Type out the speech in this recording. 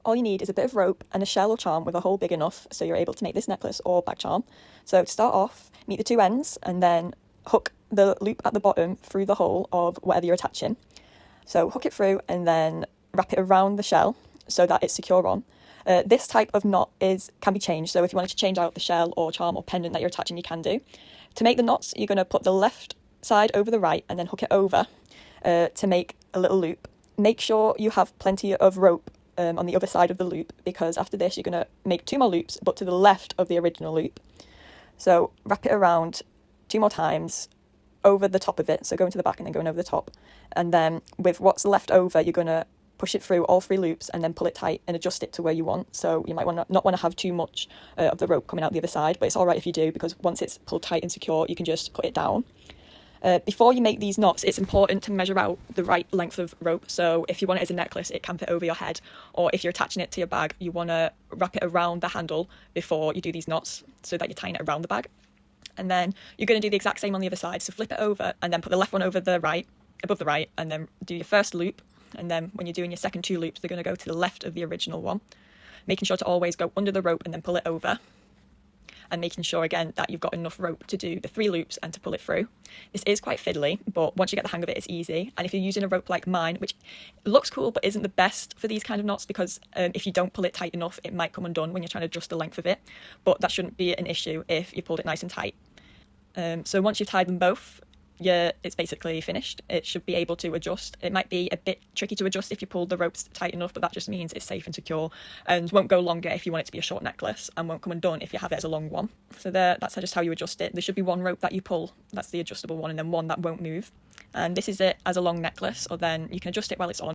all you need is a bit of rope and a shell or charm with a hole big enough so you're able to make this necklace or bag charm. So to start off, meet the two ends and then hook the loop at the bottom through the hole of whatever you're attaching. So hook it through and then wrap it around the shell so that it's secure on. This type of knot can be changed, so if you wanted to change out the shell or charm or pendant that you're attaching, you can do. To make the knots, you're going to put the left side over the right and then hook it over to make a little loop. Make sure you have plenty of rope on the other side of the loop, because after this you're going to make 2 more loops but to the left of the original loop. So wrap it around 2 more times over the top of it, so going to the back and then going over the top, and then with what's left over you're going to push it through all 3 loops and then pull it tight and adjust it to where you want. So you might not want to have too much of the rope coming out the other side, but it's all right if you do, because once it's pulled tight and secure you can just put it down. Before you make these knots, it's important to measure out the right length of rope. So if you want it as a necklace, it can fit over your head, or if you're attaching it to your bag, you want to wrap it around the handle before you do these knots so that you're tying it around the bag. And then you're going to do the exact same on the other side. So flip it over and then put the left one over the right, above the right, and then do your first loop. And then when you're doing your second 2 loops, they're going to go to the left of the original one, making sure to always go under the rope and then pull it over, and making sure again that you've got enough rope to do the 3 loops and to pull it through. This is quite fiddly, but once you get the hang of it, it's easy. And if you're using a rope like mine, which looks cool but isn't the best for these kind of knots, because if you don't pull it tight enough, it might come undone when you're trying to adjust the length of it, but that shouldn't be an issue if you pulled it nice and tight. So once you've tied them both, it's basically finished. It should be able to adjust. It might be a bit tricky to adjust if you pull the ropes tight enough, but that just means it's safe and secure and won't go longer if you want it to be a short necklace, and won't come undone if you have it as a long one. So that's just how you adjust it. There should be 1 rope that you pull, that's the adjustable one, and then 1 that won't move. And this is it as a long necklace, or then you can adjust it while it's on.